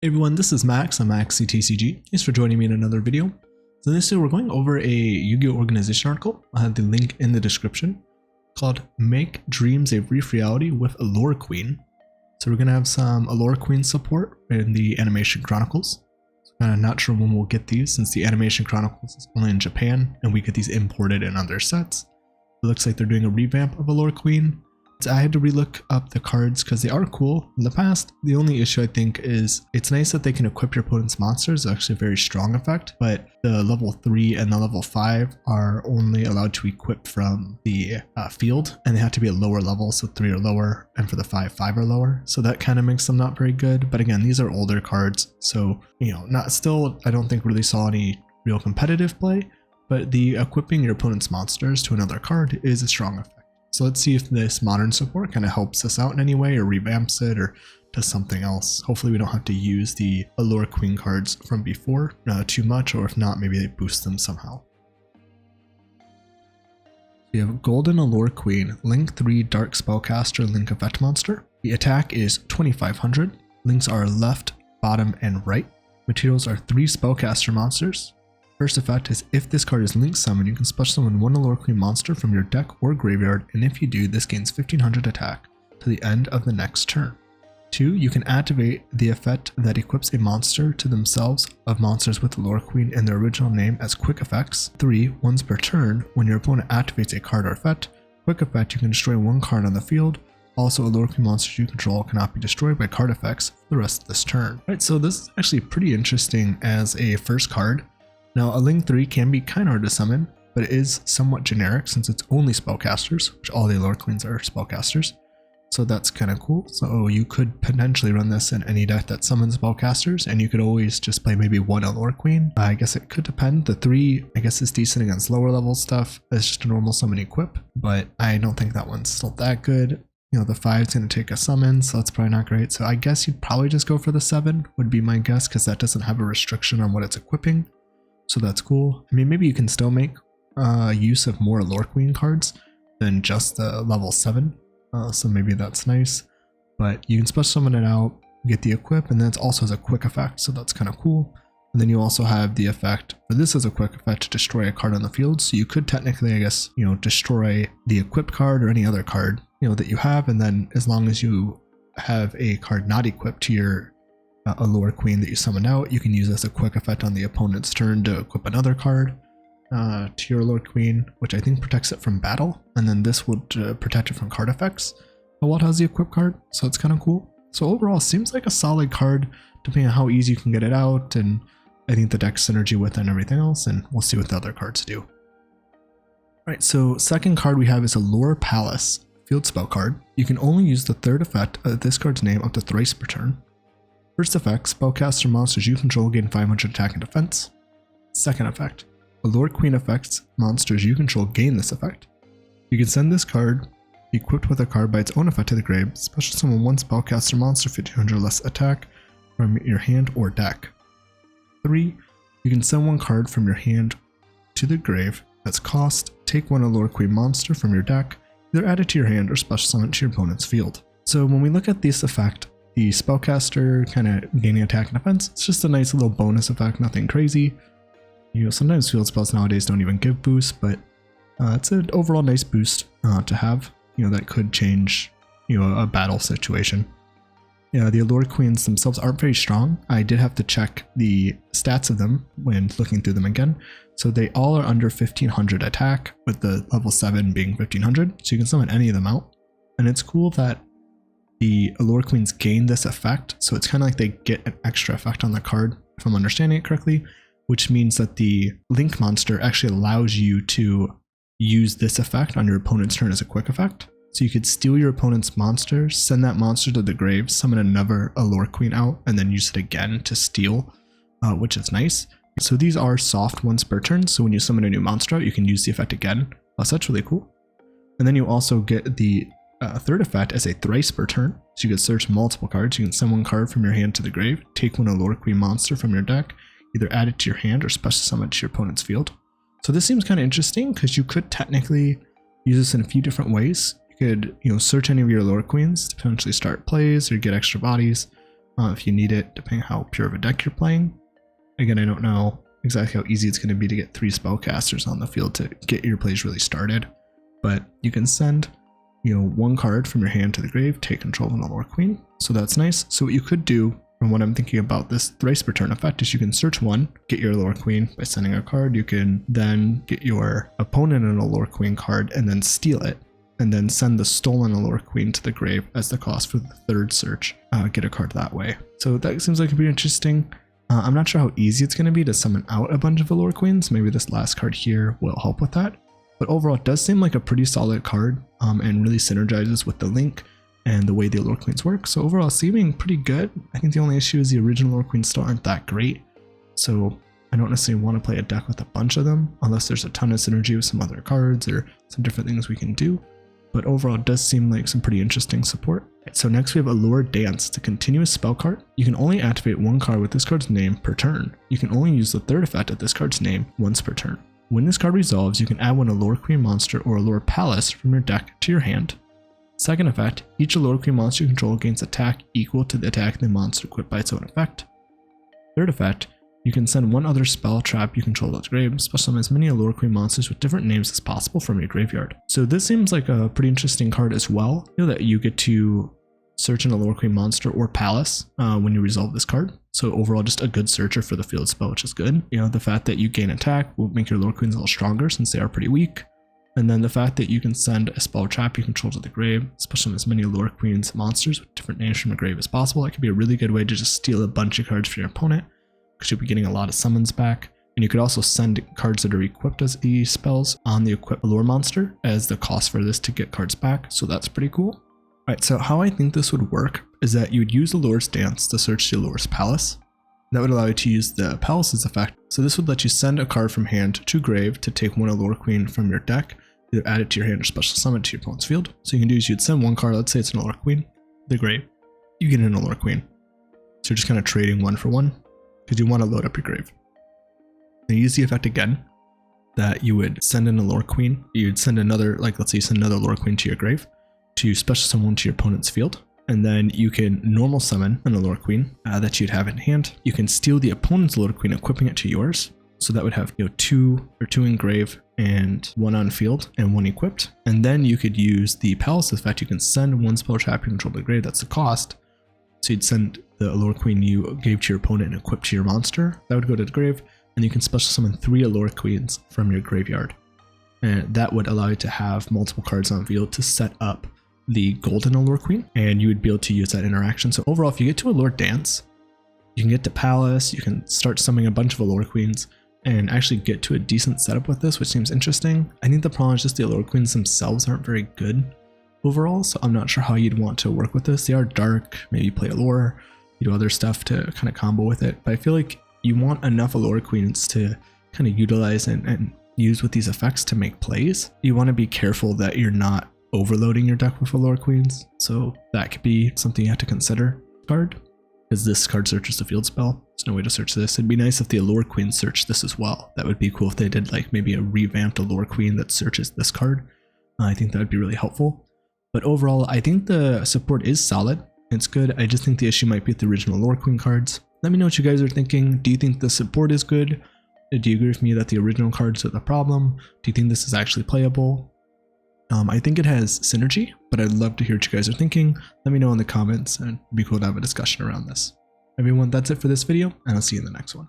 Hey everyone, this is Max. I'm MaxCTCG. Thanks for joining me in another video. So in this video, we're going over a Yu-Gi-Oh! Organization article. I'll have the link in the description called Make Dreams a Brief Reality with Allure Queen. So we're going to have some Allure Queen support in the Animation Chronicles. So kind of not sure when we'll get these since the Animation Chronicles is only in Japan and we get these imported in other sets. It looks like they're doing a revamp of Allure Queen. So I had to relook up the cards because they are cool in the past. The only issue I think is it's nice that they can equip your opponent's monsters. It's actually a very strong effect, but the level 3 and the level 5 are only allowed to equip from the field, and they have to be at lower level, so 3 or lower, and for the 5 or lower. So that kind of makes them not very good. But again, these are older cards, so not still. I don't think really saw any real competitive play, but the equipping your opponent's monsters to another card is a strong effect. So let's see if this modern support kind of helps us out in any way or revamps it or does something else. Hopefully we don't have to use the Allure Queen cards from before too much, or if not, maybe they boost them somehow. We have Golden Allure Queen, Link 3 Dark Spellcaster Link Effect Monster. The attack is 2500. Links are left, bottom, and right. Materials are 3 Spellcaster monsters. First effect is if this card is link summoned, you can special summon one Allure Queen monster from your deck or graveyard, and if you do, this gains 1500 attack to the end of the next turn. 2. You can activate the effect that equips a monster to themselves of monsters with Allure Queen in their original name as quick effects. 3. Once per turn, when your opponent activates a card or effect, quick effect, you can destroy one card on the field. Also, Allure Queen monsters you control cannot be destroyed by card effects for the rest of this turn. Alright, so this is actually pretty interesting as a first card. Now, a Link 3 can be kind of hard to summon, but it is somewhat generic since it's only spellcasters, which all the Allure Queens are spellcasters. So that's kind of cool. So you could potentially run this in any deck that summons spellcasters, and you could always just play maybe one Allure Queen. I guess it could depend. The 3, I guess, is decent against lower level stuff. It's just a normal summon equip, but I don't think that one's still that good. The 5 is going to take a summon, so that's probably not great. So I guess you'd probably just go for the 7, would be my guess, because that doesn't have a restriction on what it's equipping. So that's cool. I mean, maybe you can still make use of more Allure Queen cards than just the level 7. So maybe that's nice. But you can special summon it out, get the equip, and then it also has a quick effect, so that's kind of cool. And then you also have the effect for this as a quick effect to destroy a card on the field. So you could technically, I guess, destroy the equipped card or any other card, that you have. And then as long as you have a card not equipped to your Allure Queen that you summon out, you can use as a quick effect on the opponent's turn to equip another card to your Allure Queen, which I think protects it from battle, and then this would protect it from card effects. But what has the equip card, so it's kind of cool. So overall, it seems like a solid card depending on how easy you can get it out, and I think the deck synergy with it and everything else, and we'll see what the other cards do. Alright, so second card we have is Allure Palace, field spell card. You can only use the third effect of this card's name up to thrice per turn. First effect, spellcaster monsters you control gain 500 attack and defense. Second effect, Allure Queen effects monsters you control gain this effect. You can send this card equipped with a card by its own effect to the grave. Special summon one spellcaster monster 1500 less attack from your hand or deck. 3. You can send one card from your hand to the grave. That's cost. Take one Allure Queen monster from your deck, either add it to your hand or special summon it to your opponent's field. So when we look at this effect, the spellcaster kind of gaining attack and defense, it's just a nice little bonus effect, nothing crazy. Sometimes field spells nowadays don't even give boosts, but it's an overall nice boost to have. That could change a battle situation. The Allure Queens themselves aren't very strong. I did have to check the stats of them when looking through them again. So they all are under 1500 attack, with the level 7 being 1500. So you can summon any of them out. And it's cool that the Allure Queens gain this effect, so it's kind of like they get an extra effect on the card, if I'm understanding it correctly, which means that the Link monster actually allows you to use this effect on your opponent's turn as a quick effect. So you could steal your opponent's monster, send that monster to the grave, summon another Allure Queen out, and then use it again to steal, which is nice. So these are soft once per turn, so when you summon a new monster out, you can use the effect again. So that's really cool. And then you also get the third effect as a thrice per turn, so you can search multiple cards. You can send one card from your hand to the grave, take one Allure Queen monster from your deck, either add it to your hand or special summon it to your opponent's field. So this seems kind of interesting because you could technically use this in a few different ways. You could, search any of your Allure Queens to potentially start plays or get extra bodies. if you need it, depending how pure of a deck you're playing. Again, I don't know exactly how easy it's going to be to get 3 spellcasters on the field to get your plays really started, but you can send, you know, 1 card from your hand to the grave, take control of an Allure Queen. So that's nice. So what you could do, from what I'm thinking about this thrice per turn effect, is you can search 1, get your Allure Queen by sending a card. You can then get your opponent an Allure Queen card and then steal it, and then send the stolen Allure Queen to the grave as the cost for the 3rd search. Get a card that way. So that seems like it'd be interesting. I'm not sure how easy it's going to be to summon out a bunch of Allure Queens. Maybe this last card here will help with that. But overall, it does seem like a pretty solid card, and really synergizes with the link and the way the Allure Queens work. So overall, seeming pretty good. I think the only issue is the original Allure Queens still aren't that great. So I don't necessarily want to play a deck with a bunch of them, unless there's a ton of synergy with some other cards or some different things we can do. But overall, it does seem like some pretty interesting support. So next we have Allure Dance. It's a continuous spell card. You can only activate 1 card with this card's name per turn. You can only use the 3rd effect of this card's name once per turn. When this card resolves, you can add 1 Allure Queen monster or Allure Palace from your deck to your hand. Second effect, each Allure Queen monster you control gains attack equal to the attack of the monster equipped by its own effect. Third effect, you can send 1 other spell trap you control to its grave, special summon as many Allure Queen monsters with different names as possible from your graveyard. So this seems like a pretty interesting card as well. You know that you get to search an Allure Queen monster or palace when you resolve this card. So overall, just a good searcher for the field spell, which is good. You know, the fact that you gain attack will make your Allure Queens a little stronger since they are pretty weak. And then the fact that you can send a spell trap you control to the grave, especially as many Allure Queens monsters with different names from the grave as possible. That could be a really good way to just steal a bunch of cards from your opponent, because you'll be getting a lot of summons back. And you could also send cards that are equipped as the spells on the equipped Allure monster as the cost for this to get cards back. So that's pretty cool. Alright, so how I think this would work is that you would use Allure's Dance to search the Allure's Palace. That would allow you to use the Palace's effect. So this would let you send a card from hand to grave to take 1 Allure Queen from your deck, either add it to your hand or special summon it to your opponent's field. So you can do is you'd send 1 card, let's say it's an Allure Queen, the grave, you get an Allure Queen. So you're just kind of trading 1 for 1, because you want to load up your grave. Then you use the effect again, that you would send an Allure Queen, you'd send another, like let's say you send another Allure Queen to your grave, to special summon to your opponent's field, and then you can normal summon an Allure Queen that you'd have in hand. You can steal the opponent's Allure Queen, equipping it to yours, so that would have 2 in grave and 1 on field and 1 equipped. And then you could use the Palace effect. You can send 1 spell trap you control to the grave. That's the cost. So you'd send the Allure Queen you gave to your opponent and equip to your monster. That would go to the grave, and you can special summon 3 Allure Queens from your graveyard, and that would allow you to have multiple cards on field to set up the golden Allure Queen, and you would be able to use that interaction. So overall, if you get to Allure Dance, you can get to Palace, you can start summoning a bunch of Allure Queens and actually get to a decent setup with this, which seems interesting. I think the problem is just the Allure Queens themselves aren't very good overall, so I'm not sure how you'd want to work with this. They are dark, maybe play Allure, you do other stuff to kind of combo with it, but I feel like you want enough Allure Queens to kind of utilize and use with these effects to make plays. You want to be careful that you're not overloading your deck with Allure Queens, so that could be something you have to consider. Card, because this card searches the field spell. There's no way to search this. It'd be nice if the Allure Queen searched this as well. That would be cool if they did like maybe a revamped Allure Queen that searches this card. I think that would be really helpful. But overall, I think the support is solid. It's good. I just think the issue might be with the original Allure Queen cards. Let me know what you guys are thinking. Do you think the support is good? Do you agree with me that the original cards are the problem? Do you think this is actually playable? I think it has synergy, but I'd love to hear what you guys are thinking. Let me know in the comments, and it'd be cool to have a discussion around this. Everyone, that's it for this video, and I'll see you in the next one.